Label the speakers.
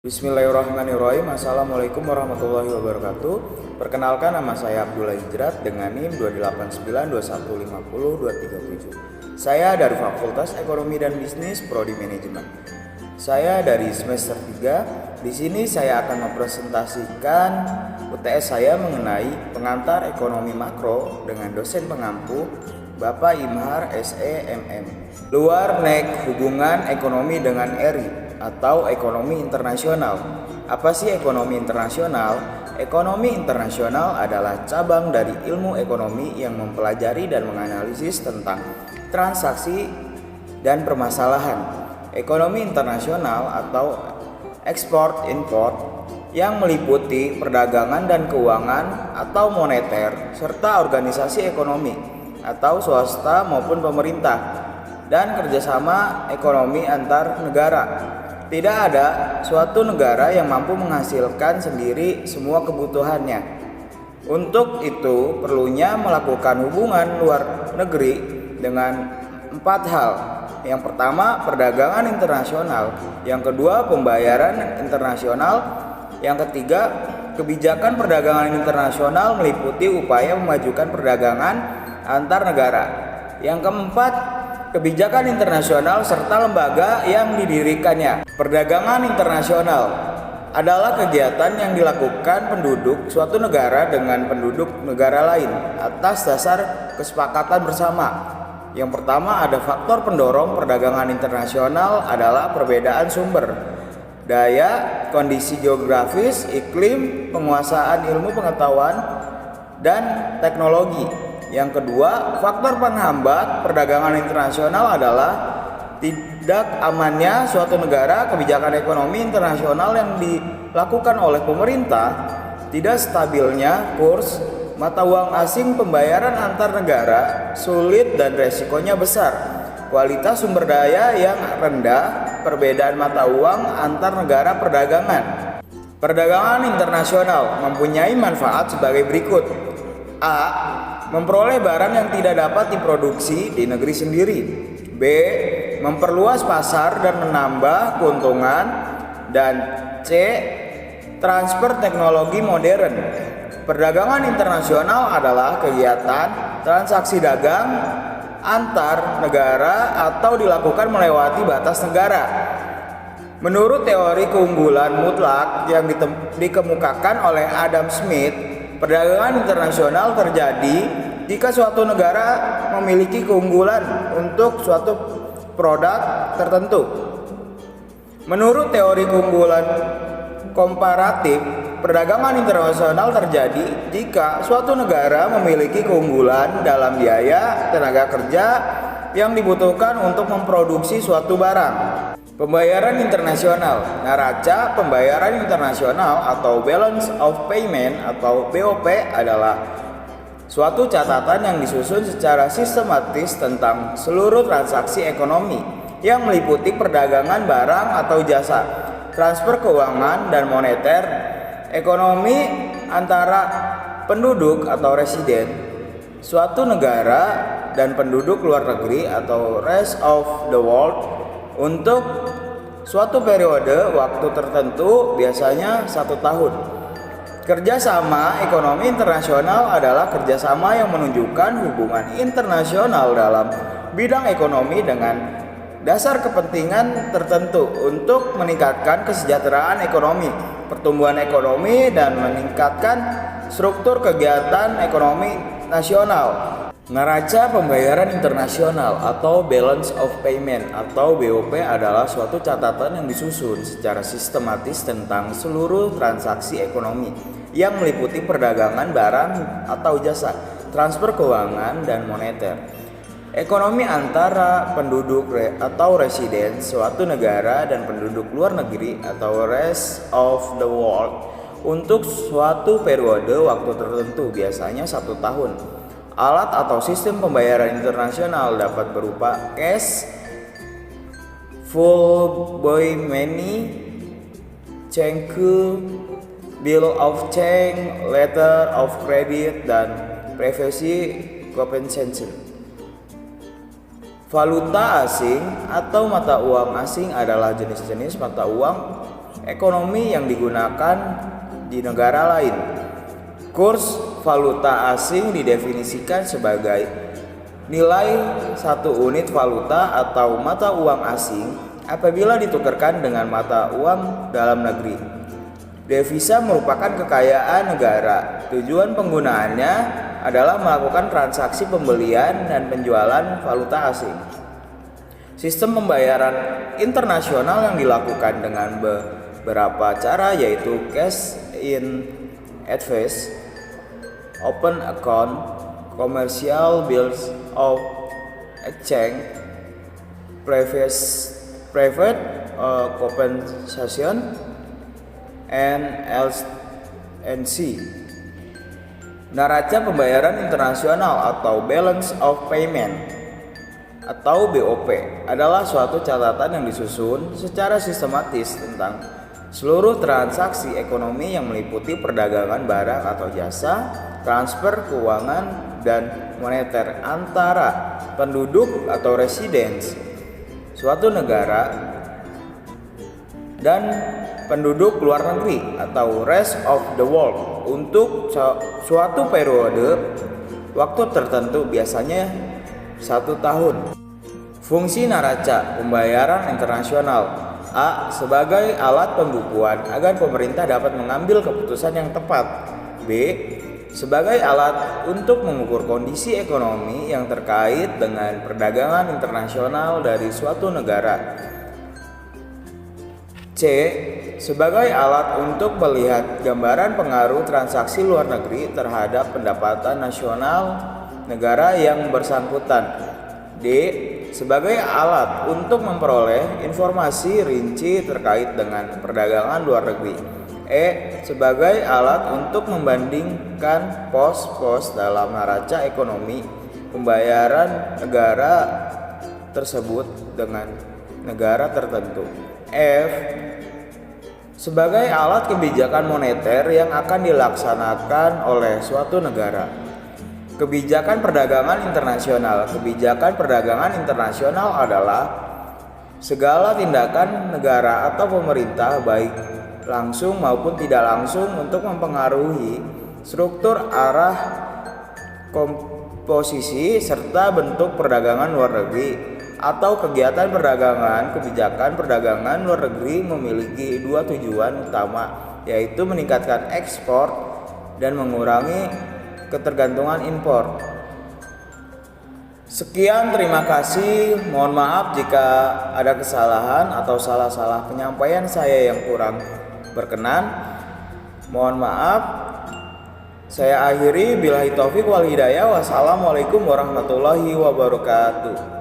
Speaker 1: Bismillahirrahmanirrahim. Assalamualaikum warahmatullahi wabarakatuh. Perkenalkan, nama saya Abdullah Hijrat dengan NIM 28921502237. Saya dari Fakultas Ekonomi dan Bisnis Prodi Manajemen. Saya dari semester 3. Di sini saya akan mempresentasikan UTS saya mengenai pengantar ekonomi makro dengan dosen pengampu Bapak Imhar SEMM. Luar nek hubungan ekonomi dengan ERI atau ekonomi internasional. Apa sih ekonomi internasional? Ekonomi internasional adalah cabang dari ilmu ekonomi yang mempelajari dan menganalisis tentang transaksi dan permasalahan ekonomi internasional atau ekspor import yang meliputi perdagangan dan keuangan atau moneter serta organisasi ekonomi atau swasta maupun pemerintah dan kerjasama ekonomi antar negara. Tidak ada suatu negara yang mampu menghasilkan sendiri semua kebutuhannya. Untuk itu perlunya melakukan hubungan luar negeri dengan 4 hal. Yang pertama, perdagangan internasional. Yang kedua, pembayaran internasional. Yang ketiga, kebijakan perdagangan internasional meliputi upaya memajukan perdagangan antar negara. Yang keempat, kebijakan internasional serta lembaga yang didirikannya. Perdagangan internasional adalah kegiatan yang dilakukan penduduk suatu negara dengan penduduk negara lain atas dasar kesepakatan bersama. Yang pertama, ada faktor pendorong perdagangan internasional adalah perbedaan sumber daya, kondisi geografis, iklim, penguasaan ilmu pengetahuan, dan teknologi. Yang kedua, faktor penghambat perdagangan internasional adalah tidak amannya suatu negara, kebijakan ekonomi internasional yang dilakukan oleh pemerintah, tidak stabilnya kurs mata uang asing, pembayaran antar negara sulit dan resikonya besar, kualitas sumber daya yang rendah, perbedaan mata uang antar negara perdagangan. Perdagangan internasional mempunyai manfaat sebagai berikut. A. Memperoleh barang yang tidak dapat diproduksi di negeri sendiri. B. Memperluas pasar dan menambah keuntungan. Dan C. Transfer teknologi modern. Perdagangan internasional adalah kegiatan transaksi dagang antar negara atau dilakukan melewati batas negara. Menurut teori keunggulan mutlak yang dikemukakan oleh Adam Smith, perdagangan internasional terjadi jika suatu negara memiliki keunggulan untuk suatu produk tertentu. Menurut teori keunggulan komparatif, perdagangan internasional terjadi jika suatu negara memiliki keunggulan dalam biaya tenaga kerja yang dibutuhkan untuk memproduksi suatu barang. Pembayaran internasional. Neraca pembayaran internasional atau balance of payment atau BOP adalah suatu catatan yang disusun secara sistematis tentang seluruh transaksi ekonomi yang meliputi perdagangan barang atau jasa, transfer keuangan dan moneter, ekonomi antara penduduk atau residen suatu negara dan penduduk luar negeri atau rest of the world untuk suatu periode waktu tertentu, biasanya 1 tahun. Kerjasama ekonomi internasional adalah kerjasama yang menunjukkan hubungan internasional dalam bidang ekonomi dengan dasar kepentingan tertentu untuk meningkatkan kesejahteraan ekonomi, pertumbuhan ekonomi, dan meningkatkan struktur kegiatan ekonomi nasional. Neraca pembayaran internasional atau balance of payment atau BOP adalah suatu catatan yang disusun secara sistematis tentang seluruh transaksi ekonomi yang meliputi perdagangan barang atau jasa, transfer keuangan, dan moneter. Ekonomi antara penduduk atau residen suatu negara dan penduduk luar negeri atau rest of the world untuk suatu periode waktu tertentu, biasanya 1 tahun. Alat atau sistem pembayaran internasional dapat berupa cash, full buy money, cengke, bill of change, letter of credit, dan privacy compensation. Valuta asing atau mata uang asing adalah jenis-jenis mata uang ekonomi yang digunakan di negara lain. Kurs valuta asing didefinisikan sebagai nilai satu unit valuta atau mata uang asing apabila ditukarkan dengan mata uang dalam negeri. Devisa merupakan kekayaan negara. Tujuan penggunaannya adalah melakukan transaksi pembelian dan penjualan valuta asing. Sistem pembayaran internasional yang dilakukan dengan beberapa cara yaitu cash in advance, open account, commercial bills of exchange, private compensation, and LNC. Neraca pembayaran internasional atau balance of payment atau BOP adalah suatu catatan yang disusun secara sistematis tentang seluruh transaksi ekonomi yang meliputi perdagangan barang atau jasa, transfer keuangan dan moneter antara penduduk atau residents suatu negara dan penduduk luar negeri atau rest of the world untuk suatu periode waktu tertentu, biasanya 1 tahun. Fungsi neraca pembayaran internasional: A. Sebagai alat pembukuan agar pemerintah dapat mengambil keputusan yang tepat. B. Sebagai alat untuk mengukur kondisi ekonomi yang terkait dengan perdagangan internasional dari suatu negara. C. Sebagai alat untuk melihat gambaran pengaruh transaksi luar negeri terhadap pendapatan nasional negara yang bersangkutan. D. Sebagai alat untuk memperoleh informasi rinci terkait dengan perdagangan luar negeri. E. Sebagai alat untuk membandingkan pos-pos dalam neraca ekonomi pembayaran negara tersebut dengan negara tertentu. F. Sebagai alat kebijakan moneter yang akan dilaksanakan oleh suatu negara. Kebijakan perdagangan internasional. Kebijakan perdagangan internasional adalah segala tindakan negara atau pemerintah baik langsung maupun tidak langsung untuk mempengaruhi struktur, arah, komposisi, serta bentuk perdagangan luar negeri atau kegiatan perdagangan. Kebijakan perdagangan luar negeri memiliki 2 tujuan utama, yaitu meningkatkan ekspor dan mengurangi ketergantungan impor. Sekian, terima kasih. Mohon maaf jika ada kesalahan atau salah-salah penyampaian saya yang kurang berkenan. Mohon maaf. Saya akhiri, billahi taufik wal hidayah. Wassalamualaikum warahmatullahi wabarakatuh.